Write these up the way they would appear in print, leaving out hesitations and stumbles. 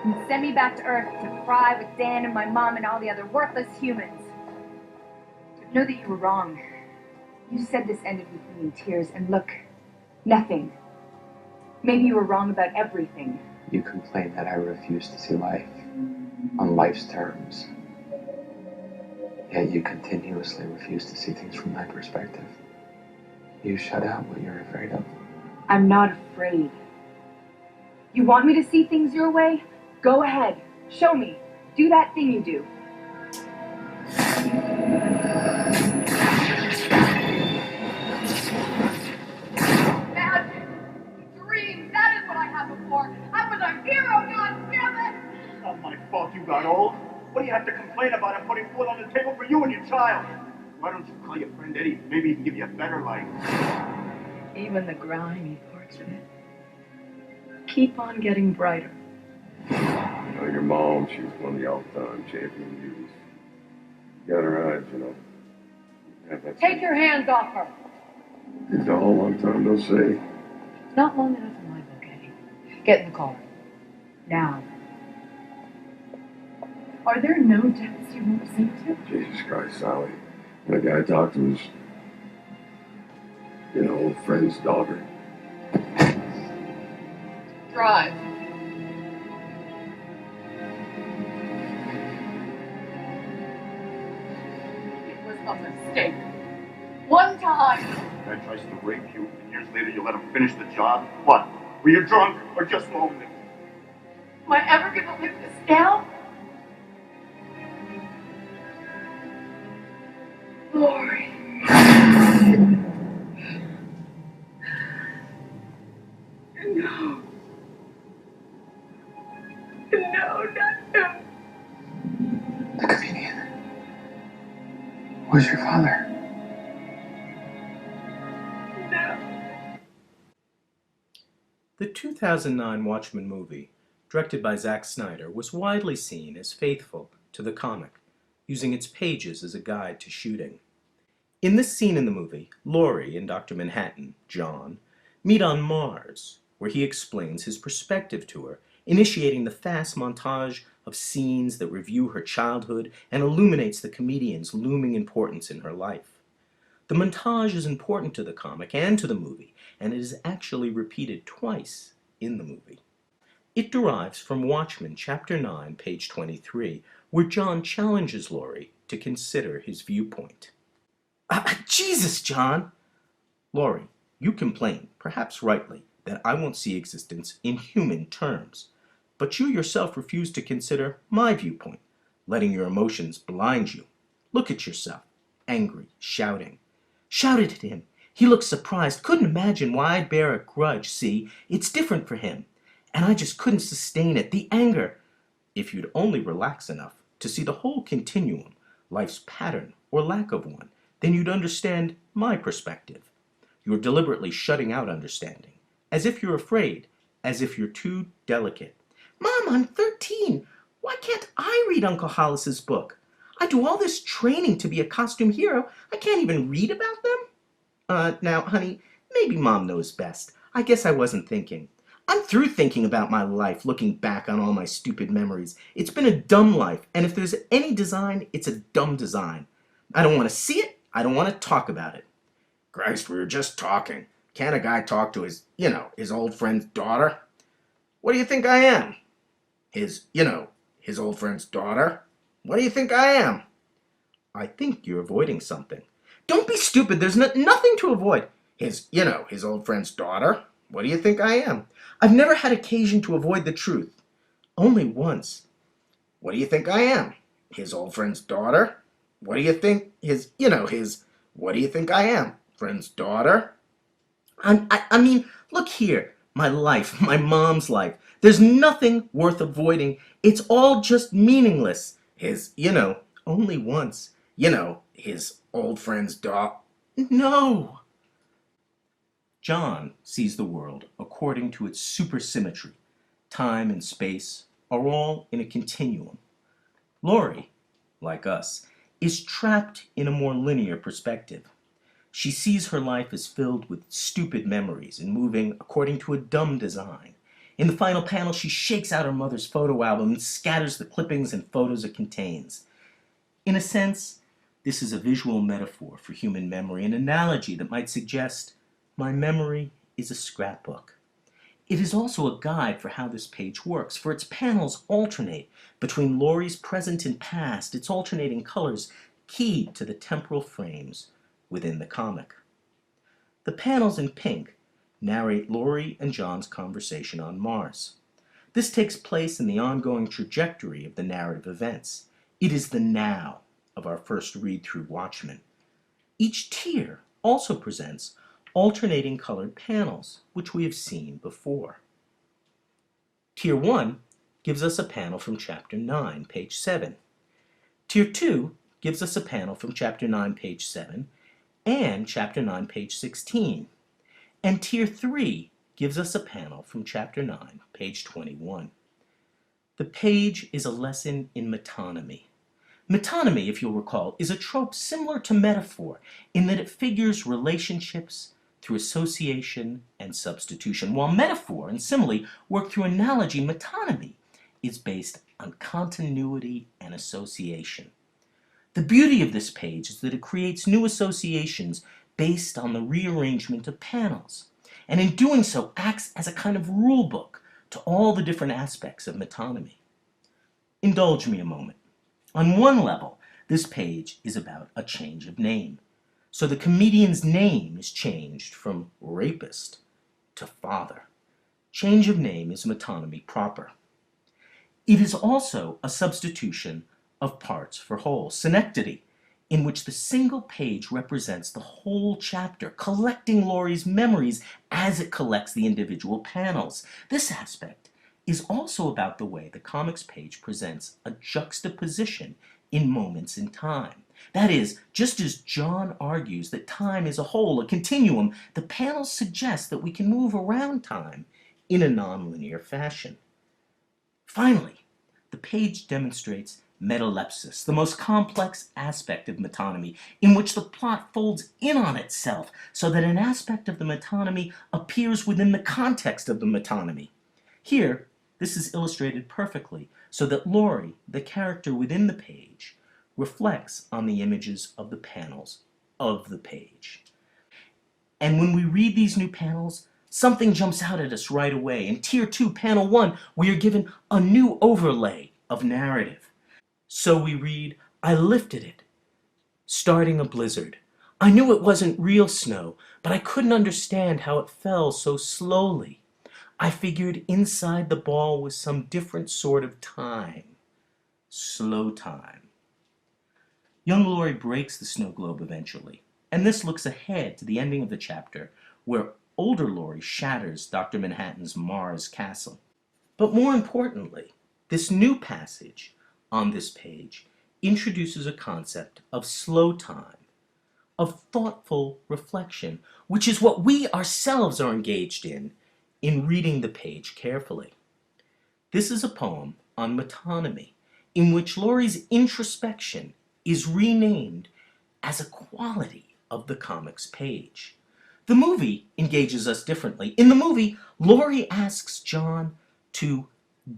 and send me back to Earth to fry with Dan and my mom and all the other worthless humans. Know that you were wrong. You said this ended with me in tears, and look, nothing. Maybe you were wrong about everything. You complain that I refuse to see life on life's terms. Yet you continuously refuse to see things from my perspective. You shut out what you're afraid of. I'm not afraid. You want me to see things your way? Go ahead. Show me. Do that thing you do. Magic! Dreams! That is what I had before. I was a hero, god damn it! It's not my fault you got old. What do you have to complain about? I'm putting food on the table for you and your child. Why don't you call your friend Eddie? Maybe he can give you a better life. Even the grimy parts of it keep on getting brighter. Well, your mom, she was one of the all-time champion beauties. Got her eyes, you know. Take your hands off her! It's a whole long time no say. Not long enough in my book, Eddie. Get in the car. Now. Are there no depths you won't sink to? Jesus Christ, Sally. That guy I talked to was, old friend's daughter. Drive. It was a mistake. One time. Guy tries to rape you, and years later you let him finish the job. What? Were you drunk or just lonely? Am I ever gonna live this down? Lori. No. No, not him. The comedian. Where's your father? No. The 2009 Watchmen movie, directed by Zack Snyder, was widely seen as faithful to the comic, using its pages as a guide to shooting. In this scene in the movie, Laurie and Dr. Manhattan, John, meet on Mars, where he explains his perspective to her, initiating the fast montage of scenes that review her childhood and illuminates the comedian's looming importance in her life. The montage is important to the comic and to the movie, and it is actually repeated twice in the movie. It derives from Watchmen, Chapter 9, page 23, where John challenges Laurie to consider his viewpoint. Jesus, John! Laurie, you complain, perhaps rightly, that I won't see existence in human terms. But you yourself refuse to consider my viewpoint, letting your emotions blind you. Look at yourself, angry, shouting. Shouted at him. He looked surprised, couldn't imagine why I'd bear a grudge. See, it's different for him. And I just couldn't sustain it, the anger. If you'd only relax enough to see the whole continuum, life's pattern or lack of one, then you'd understand my perspective. You're deliberately shutting out understanding, as if you're afraid, as if you're too delicate. Mom, I'm 13. Why can't I read Uncle Hollis's book? I do all this training to be a costume hero. I can't even read about them. Now, honey, maybe Mom knows best. I guess I wasn't thinking. I'm through thinking about my life, looking back on all my stupid memories. It's been a dumb life, and if there's any design, it's a dumb design. I don't want to see it. I don't want to talk about it. Christ, we were just talking. Can't a guy talk to his old friend's daughter? What do you think I am? His old friend's daughter? What do you think I am? I think you're avoiding something. Don't be stupid. There's nothing to avoid. His old friend's daughter? What do you think I am? I've never had occasion to avoid the truth. Only once. What do you think I am? His old friend's daughter? What do you think what do you think I am? Friend's daughter? I mean, look here. My life, my mom's life. There's nothing worth avoiding. It's all just meaningless. Only once. His old friend's daughter. No. John sees the world according to its supersymmetry. Time and space are all in a continuum. Laurie, like us, is trapped in a more linear perspective. She sees her life as filled with stupid memories and moving according to a dumb design. In the final panel, she shakes out her mother's photo album and scatters the clippings and photos it contains. In a sense, this is a visual metaphor for human memory, an analogy that might suggest my memory is a scrapbook. It is also a guide for how this page works, for its panels alternate between Laurie's present and past, its alternating colors keyed to the temporal frames within the comic. The panels in pink narrate Laurie and John's conversation on Mars. This takes place in the ongoing trajectory of the narrative events. It is the now of our first read-through Watchmen. Each tier also presents alternating colored panels, which we have seen before. Tier 1 gives us a panel from Chapter 9, page 7. Tier 2 gives us a panel from Chapter 9, page 7, and Chapter 9, page 16. And Tier 3 gives us a panel from Chapter 9, page 21. The page is a lesson in metonymy. Metonymy, if you'll recall, is a trope similar to metaphor in that it figures relationships through association and substitution. While metaphor and simile work through analogy, metonymy is based on continuity and association. The beauty of this page is that it creates new associations based on the rearrangement of panels, and in doing so acts as a kind of rule book to all the different aspects of metonymy. Indulge me a moment. On one level, this page is about a change of name. So the comedian's name is changed from rapist to father. Change of name is metonymy proper. It is also a substitution of parts for whole, synecdoche, in which the single page represents the whole chapter, collecting Laurie's memories as it collects the individual panels. This aspect is also about the way the comics page presents a juxtaposition in moments in time. That is, just as John argues that time is a whole, a continuum, the panels suggest that we can move around time in a nonlinear fashion. Finally, the page demonstrates metalepsis, the most complex aspect of metonymy, in which the plot folds in on itself so that an aspect of the metonymy appears within the context of the metonymy. Here, this is illustrated perfectly so that Laurie, the character within the page, reflects on the images of the panels of the page. And when we read these new panels, something jumps out at us right away. In Tier 2, Panel 1, we are given a new overlay of narrative. So we read, I lifted it, starting a blizzard. I knew it wasn't real snow, but I couldn't understand how it fell so slowly. I figured inside the ball was some different sort of time. Slow time. Young Laurie breaks the snow globe eventually, and this looks ahead to the ending of the chapter where older Laurie shatters Dr. Manhattan's Mars castle. But more importantly, this new passage on this page introduces a concept of slow time, of thoughtful reflection, which is what we ourselves are engaged in reading the page carefully. This is a poem on metonymy, in which Laurie's introspection is renamed as a quality of the comics page. The movie engages us differently. In the movie, Laurie asks John to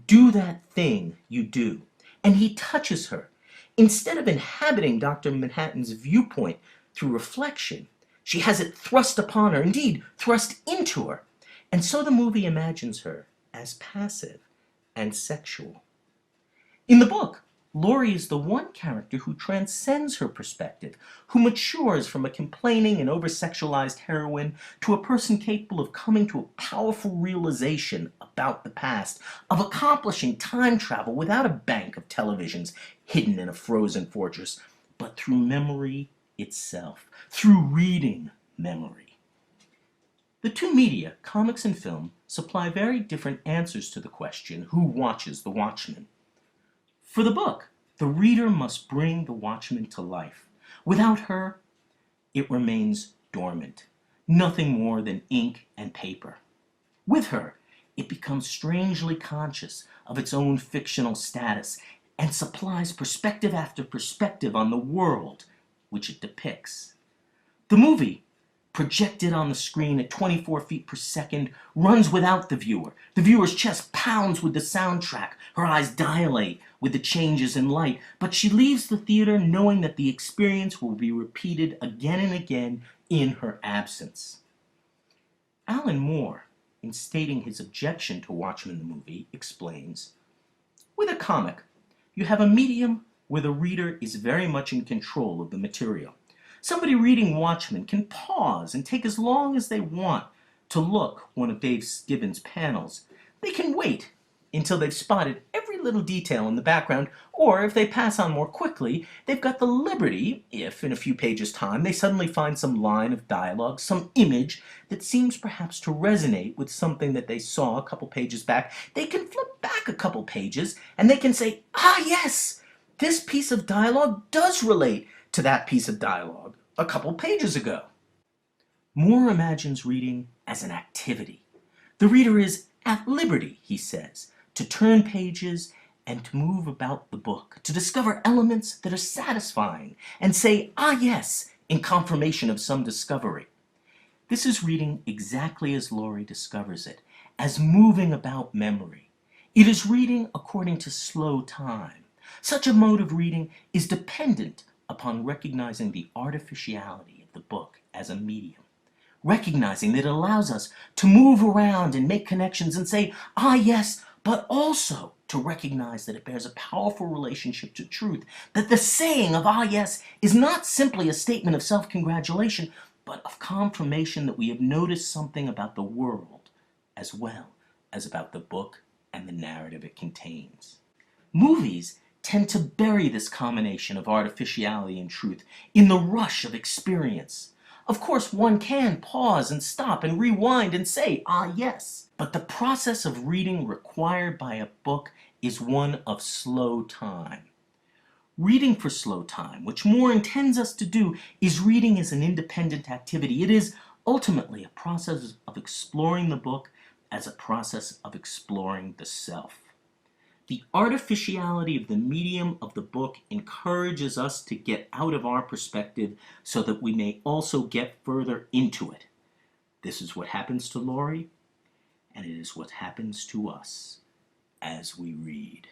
do that thing you do, and he touches her. Instead of inhabiting Dr. Manhattan's viewpoint through reflection, she has it thrust upon her, indeed, thrust into her. And so the movie imagines her as passive and sexual. In the book, Laurie is the one character who transcends her perspective, who matures from a complaining and over-sexualized heroine to a person capable of coming to a powerful realization about the past, of accomplishing time travel without a bank of televisions hidden in a frozen fortress, but through memory itself, through reading memory. The two media, comics and film, supply very different answers to the question, who watches the Watchmen? For the book, the reader must bring the Watchmen to life. Without her, it remains dormant, nothing more than ink and paper. With her, it becomes strangely conscious of its own fictional status and supplies perspective after perspective on the world which it depicts. The movie projected on the screen at 24 feet per second, runs without the viewer. The viewer's chest pounds with the soundtrack. Her eyes dilate with the changes in light. But she leaves the theater knowing that the experience will be repeated again and again in her absence. Alan Moore, in stating his objection to Watchmen the movie, explains, "With a comic, you have a medium where the reader is very much in control of the material. Somebody reading Watchmen can pause and take as long as they want to look one of Dave Gibbons' panels. They can wait until they've spotted every little detail in the background, or if they pass on more quickly, they've got the liberty, if in a few pages' time they suddenly find some line of dialogue, some image that seems perhaps to resonate with something that they saw a couple pages back, they can flip back a couple pages and they can say, 'Ah, yes, this piece of dialogue does relate to that piece of dialogue a couple pages ago.'" Moore imagines reading as an activity. The reader is at liberty, he says, to turn pages and to move about the book, to discover elements that are satisfying and say, "Ah, yes," in confirmation of some discovery. This is reading exactly as Laurie discovers it, as moving about memory. It is reading according to slow time. Such a mode of reading is dependent upon recognizing the artificiality of the book as a medium, recognizing that it allows us to move around and make connections and say, "Ah, yes," but also to recognize that it bears a powerful relationship to truth, that the saying of "ah, yes" is not simply a statement of self-congratulation, but of confirmation that we have noticed something about the world as well as about the book and the narrative it contains. Movies tend to bury this combination of artificiality and truth in the rush of experience. Of course, one can pause and stop and rewind and say, "Ah, yes." But the process of reading required by a book is one of slow time. Reading for slow time, which Moore intends us to do, is reading as an independent activity. It is ultimately a process of exploring the book as a process of exploring the self. The artificiality of the medium of the book encourages us to get out of our perspective so that we may also get further into it. This is what happens to Laurie, and it is what happens to us as we read.